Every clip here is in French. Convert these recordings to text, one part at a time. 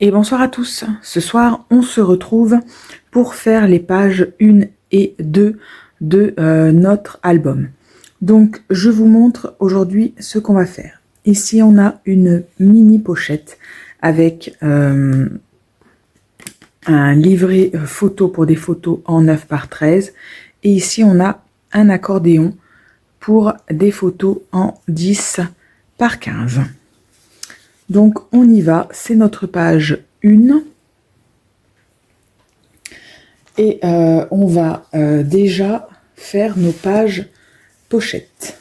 Et bonsoir à tous. Ce soir, on se retrouve pour faire les pages 1 et 2 de notre album. Donc, je vous montre aujourd'hui ce qu'on va faire. Ici, on a une mini pochette avec un livret photo pour des photos en 9 par 13. Et ici, on a un accordéon pour des photos en 10 par 15. Donc, on y va. C'est notre page 1. Et on va déjà faire nos pages pochettes.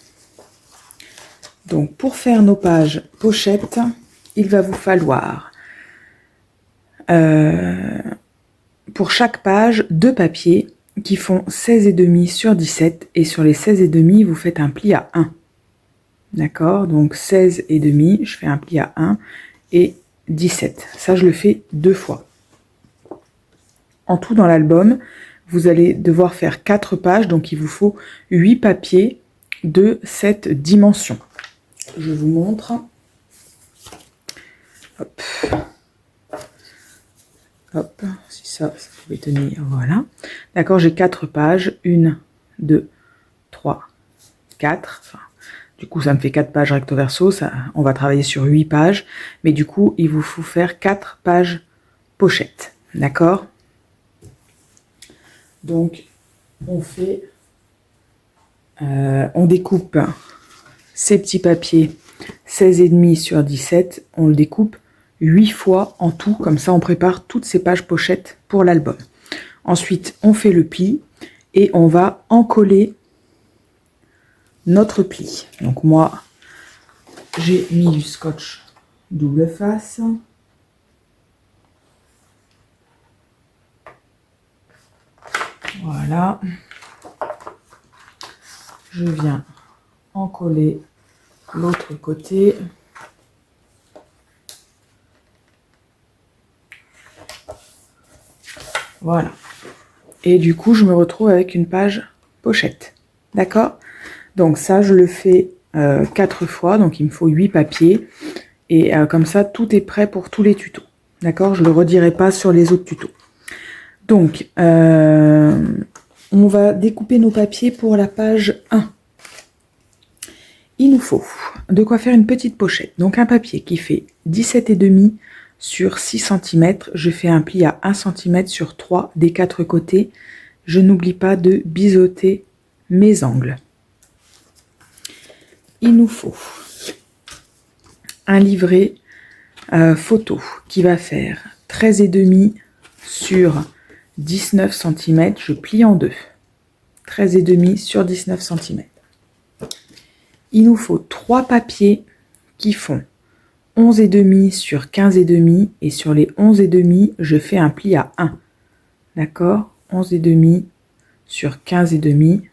Donc, pour faire nos pages pochettes, il va vous falloir pour chaque page 2 papiers qui font 16,5 sur 17. Et sur les 16,5, vous faites un pli à 1. D'accord? Donc 16,5, je fais un pli à 1 et 17. Ça, je le fais 2 fois. En tout, dans l'album, vous allez devoir faire 4 pages, donc il vous faut 8 papiers de cette dimension. Je vous montre. Hop. Hop, si ça pouvait tenir, voilà. D'accord, j'ai 4 pages. 1, 2, 3, 4. Enfin, du coup, ça me fait 4 pages recto verso. Ça, on va travailler sur 8 pages. Mais du coup, il vous faut faire 4 pages pochettes. D'accord? Donc, on découpe ces petits papiers 16,5 sur 17. On le découpe 8 fois en tout. Comme ça, on prépare toutes ces pages pochettes pour l'album. Ensuite, on fait le pli et on va encoller notre pli. Donc moi, j'ai mis du scotch double face. Voilà. Je viens encoller l'autre côté. Voilà. Et du coup, je me retrouve avec une page pochette. D'accord? Donc ça, je le fais 4 fois. Donc il me faut 8 papiers. Et comme ça, tout est prêt pour tous les tutos. D'accord? Je ne le redirai pas sur les autres tutos. Donc, on va découper nos papiers pour la page 1. Il nous faut de quoi faire une petite pochette. Donc un papier qui fait 17,5 sur 6 cm. Je fais un pli à 1 cm sur 3 des 4 côtés. Je n'oublie pas de biseauter mes angles. Il nous faut un livret photo qui va faire 13,5 sur 19 cm. Je plie en deux. 13,5 sur 19 cm. Il nous faut 3 papiers qui font 11,5 sur 15,5 et sur les 11,5, je fais un pli à 1. D'accord? 11,5 sur 15,5.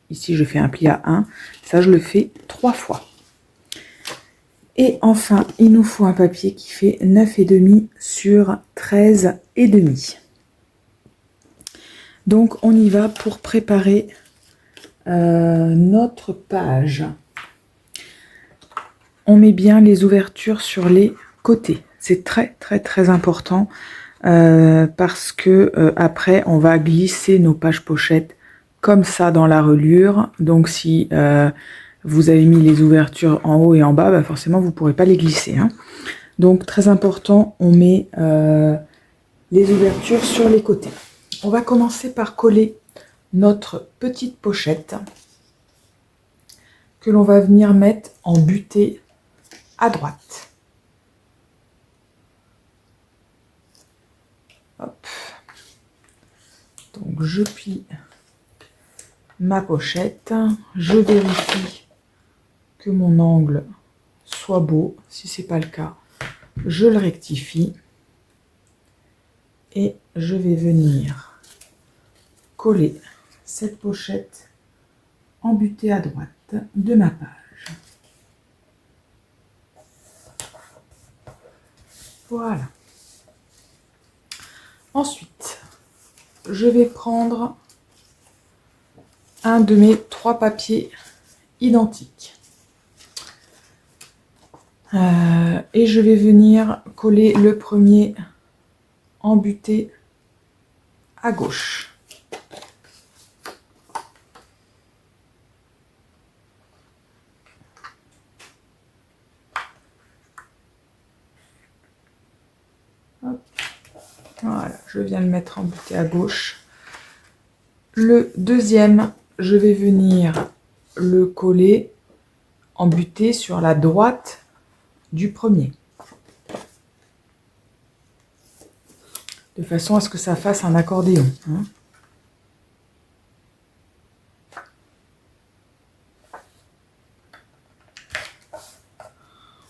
Ici, je fais un pli à 1. Ça, je le fais 3 fois. Et enfin, il nous faut un papier qui fait 9,5 sur 13,5. Donc, on y va pour préparer notre page. On met bien les ouvertures sur les côtés. C'est très très très important parce que après on va glisser nos pages pochettes comme ça dans la reliure. Donc si vous avez mis les ouvertures en haut et en bas, bah forcément vous ne pourrez pas les glisser. Hein. Donc très important, on met les ouvertures sur les côtés. On va commencer par coller notre petite pochette que l'on va venir mettre en butée à droite. Hop. Donc je plie ma pochette, je vérifie que mon angle soit beau. Si c'est pas le cas, je le rectifie et je vais venir coller cette pochette en butée à droite de ma page. Voilà. Ensuite, je vais prendre un de mes 3 papiers identiques. Et je vais venir coller le premier embuté à gauche. Hop. Voilà, je viens le mettre embuté à gauche. Le deuxième, je vais venir le coller embuté sur la droite du premier. De façon à ce que ça fasse un accordéon. Hein.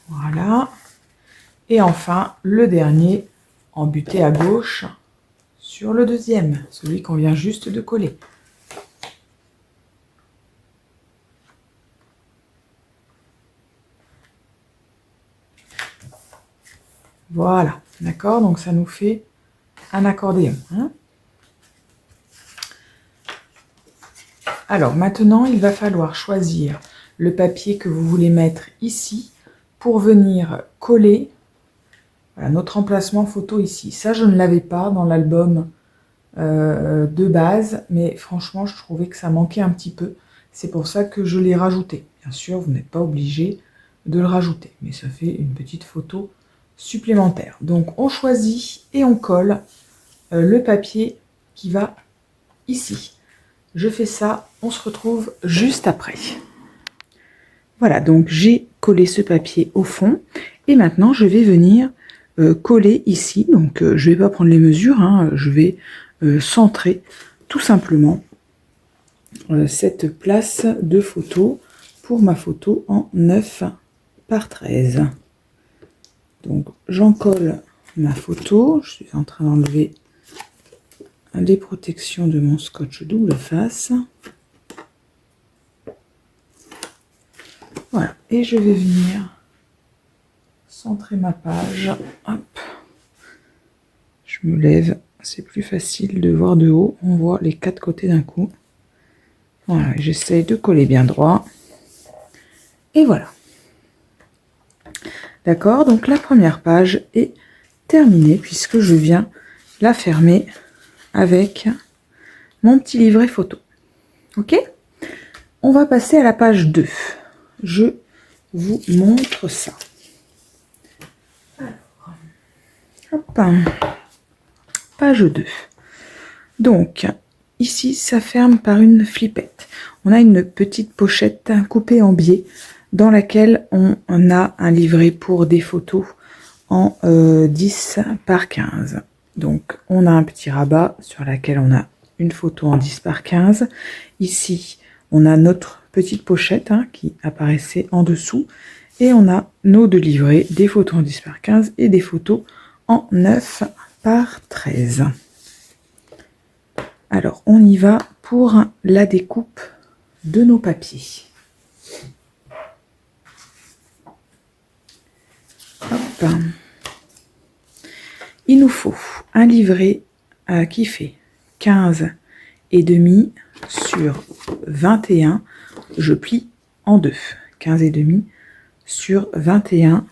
Voilà. Et enfin, le dernier, embuté à gauche sur le deuxième, celui qu'on vient juste de coller. Voilà, d'accord? Donc ça nous fait un accordéon. Hein. Alors maintenant, il va falloir choisir le papier que vous voulez mettre ici pour venir coller voilà, notre emplacement photo ici. Ça, je ne l'avais pas dans l'album de base, mais franchement, je trouvais que ça manquait un petit peu. C'est pour ça que je l'ai rajouté. Bien sûr, vous n'êtes pas obligé de le rajouter, mais ça fait une petite photo supplémentaire. Donc, on choisit et on colle le papier qui va ici. Je fais ça, on se retrouve juste après. Voilà, donc j'ai collé ce papier au fond et maintenant je vais venir coller ici. Donc je ne vais pas prendre les mesures, hein, je vais centrer tout simplement cette place de photo pour ma photo en 9 par 13. Donc j'en colle ma photo, je suis en train d'enlever les protections de mon scotch double face. Voilà, et je vais venir centrer ma page. Hop. Je me lève, c'est plus facile de voir de haut. On voit les 4 côtés d'un coup. Voilà, j'essaye de coller bien droit. Et voilà. D'accord, donc la première page est terminée puisque je viens la fermer avec mon petit livret photo. Ok? On va passer à la page 2. Je vous montre ça. Alors, hop, page 2. Donc, ici, ça ferme par une flippette. On a une petite pochette coupée en biais dans laquelle on a un livret pour des photos en 10 par 15. Donc, on a un petit rabat sur lequel on a une photo en 10 par 15. Ici, on a notre petite pochette hein, qui apparaissait en dessous. Et on a nos deux livrets, des photos en 10 par 15 et des photos en 9 par 13. Alors, on y va pour la découpe de nos papiers. Hop. Il nous faut un livret qui fait 15 et demi sur 21. Je plie en deux. 15 et demi sur 21.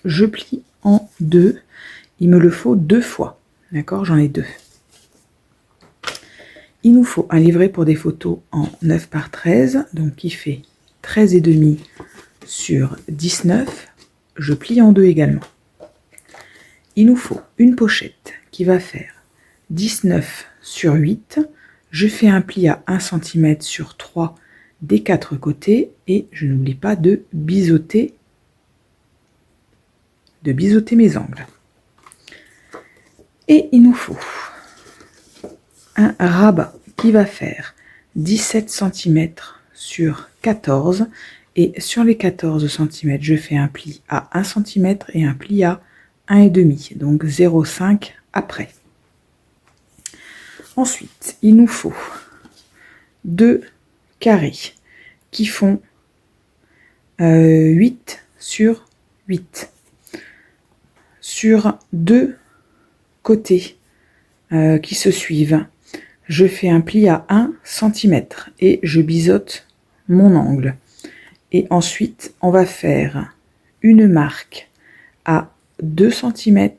Je plie en deux. Il me le faut 2 fois. D'accord, j'en ai 2. Il nous faut un livret pour des photos en 9 par 13, donc qui fait 13 et demi sur 19. Je plie en deux également. Il nous faut une pochette qui va faire 19 sur 8. Je fais un pli à 1 cm sur 3 des 4 côtés et je n'oublie pas de biseauter mes angles. Et il nous faut un rabat qui va faire 17 cm sur 14 et sur les 14 cm je fais un pli à 1 cm et un pli à 1,5, donc 0,5 après. Ensuite, il nous faut 2 carrés qui font 8 sur 8. Sur 2 côtés qui se suivent, je fais un pli à 1 cm et je biseaute mon angle. Et ensuite, on va faire une marque à 2 cm.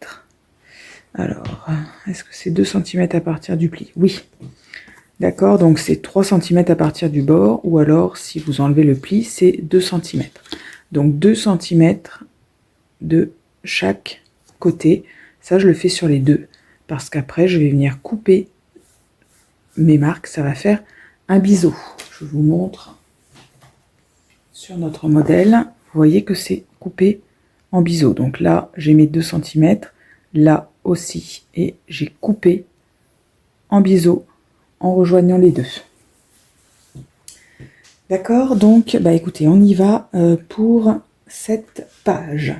Alors, est-ce que c'est 2 cm à partir du pli? Oui. D'accord, donc c'est 3 cm à partir du bord, ou alors si vous enlevez le pli, c'est 2 cm. Donc 2 cm de chaque côté. Ça, je le fais sur les deux, parce qu'après, je vais venir couper mes marques. Ça va faire un biseau. Je vous montre sur notre modèle. Vous voyez que c'est coupé en biseau. Donc là, j'ai mes 2 cm, là aussi, et j'ai coupé en biseau en rejoignant les deux. D'accord, donc bah écoutez, on y va pour cette page.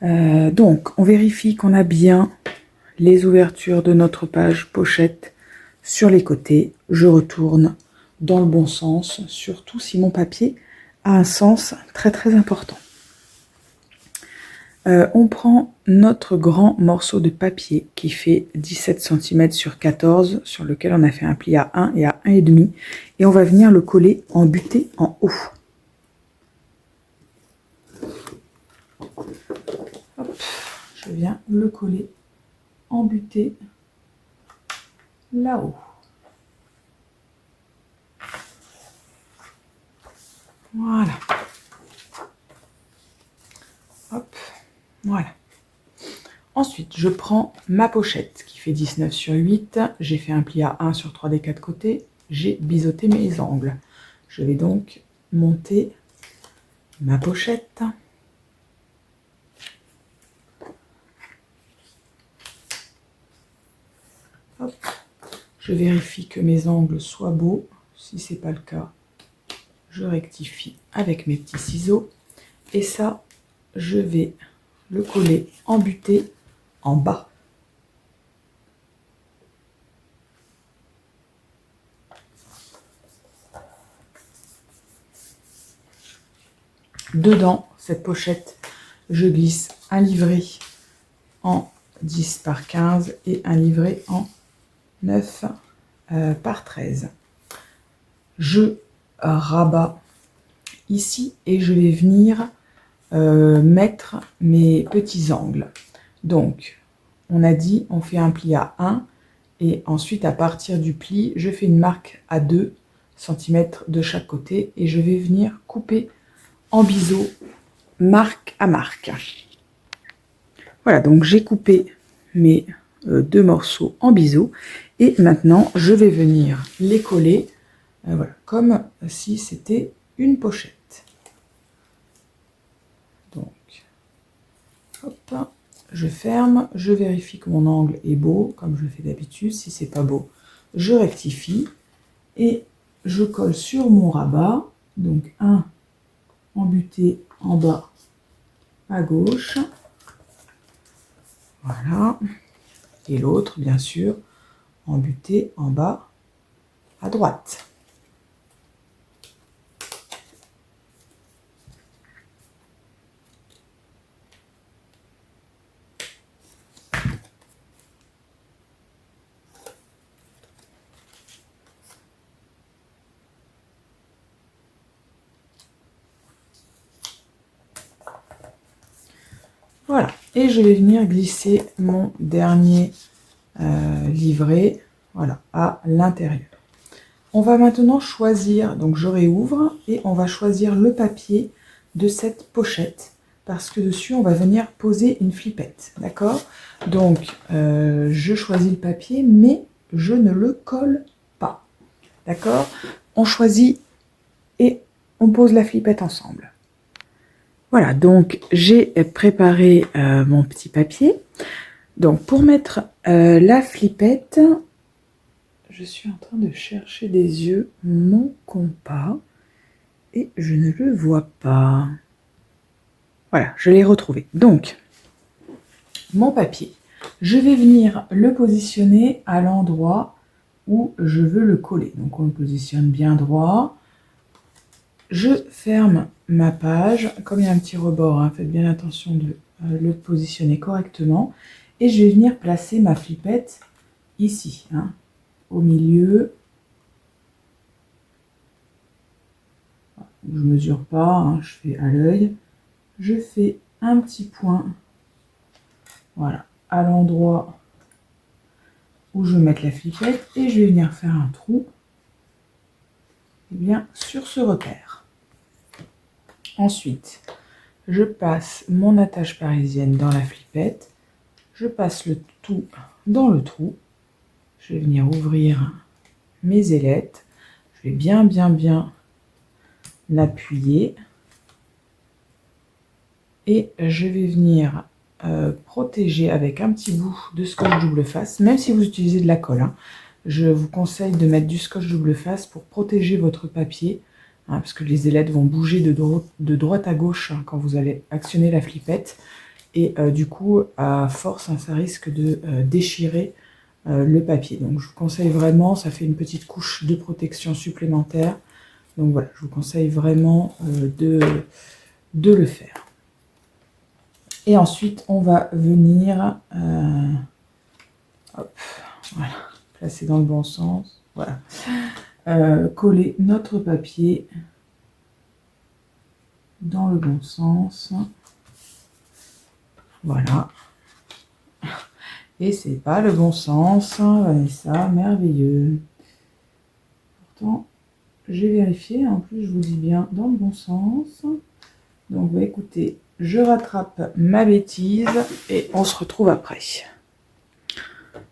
Donc, on vérifie qu'on a bien les ouvertures de notre page pochette sur les côtés. Je retourne dans le bon sens, surtout si mon papier a un sens très très important. On prend notre grand morceau de papier qui fait 17 cm sur 14, sur lequel on a fait un pli à 1 et à 1,5, et on va venir le coller en butée en haut. Hop, je viens le coller en butée là-haut. Voilà. Hop, voilà. Ensuite, je prends ma pochette qui fait 19 sur 8. J'ai fait un pli à 1 sur 3 des 4 côtés. J'ai biseauté mes angles. Je vais donc monter ma pochette. Hop. Je vérifie que mes angles soient beaux. Si ce n'est pas le cas, je rectifie avec mes petits ciseaux. Et ça, je vais le coller en butée en bas. Dedans, cette pochette, je glisse un livret en 10 par 15 et un livret en 9 par 13. Je rabats ici et je vais venir mettre mes petits angles. Donc, on a dit, on fait un pli à 1 et ensuite à partir du pli, je fais une marque à 2 cm de chaque côté et je vais venir couper en biseau marque à marque. Voilà, donc j'ai coupé mes deux morceaux en biseau et maintenant je vais venir les coller voilà, comme si c'était une pochette. Donc, hop, je ferme, je vérifie que mon angle est beau, comme je le fais d'habitude. Si c'est pas beau, je rectifie et je colle sur mon rabat. Donc un embuté en bas à gauche, voilà, et l'autre bien sûr embuté en bas à droite. Voilà, et je vais venir glisser mon dernier livret, voilà, à l'intérieur. On va maintenant choisir, donc je réouvre, et on va choisir le papier de cette pochette, parce que dessus, on va venir poser une flippette, d'accord? Donc, je choisis le papier, mais je ne le colle pas, d'accord? On choisit et on pose la flippette ensemble. Voilà, donc j'ai préparé mon petit papier. Donc pour mettre la flippette, je suis en train de chercher des yeux mon compas et je ne le vois pas. Voilà, je l'ai retrouvé. Donc, mon papier, je vais venir le positionner à l'endroit où je veux le coller. Donc on le positionne bien droit. Je ferme ma page, comme il y a un petit rebord, hein, faites bien attention de le positionner correctement. Et je vais venir placer ma flippette ici, hein, au milieu. Je ne mesure pas, hein, je fais à l'œil. je fais un petit point, voilà, à l'endroit où je vais mettre la flippette et je vais venir faire un trou, eh bien, sur ce repère. Ensuite, je passe mon attache parisienne dans la flippette, je passe le tout dans le trou, je vais venir ouvrir mes ailettes, je vais bien l'appuyer et je vais venir protéger avec un petit bout de scotch double face, même si vous utilisez de la colle, hein. Je vous conseille de mettre du scotch double face pour protéger votre papier, hein, parce que les ailettes vont bouger de droite à gauche, hein, quand vous allez actionner la flippette. Et du coup, à force, hein, ça risque de déchirer le papier. Donc je vous conseille vraiment, ça fait une petite couche de protection supplémentaire. Donc voilà, je vous conseille vraiment de le faire. Et ensuite, on va venir hop, voilà, placer dans le bon sens. Voilà. Coller notre papier dans le bon sens. Voilà. Et c'est pas le bon sens, Vanessa, merveilleux. Pourtant, j'ai vérifié, en plus je vous dis bien dans le bon sens. Donc bah, écoutez, je rattrape ma bêtise et on se retrouve après.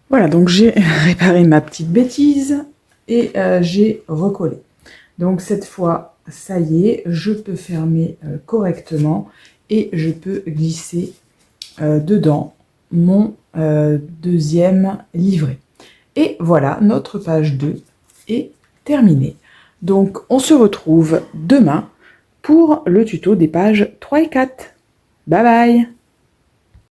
Voilà, donc j'ai réparé ma petite bêtise et j'ai recollé. Donc cette fois, ça y est, je peux fermer correctement et je peux glisser dedans mon deuxième livret. Et voilà, notre page 2 est terminée. Donc on se retrouve demain pour le tuto des pages 3 et 4. Bye bye!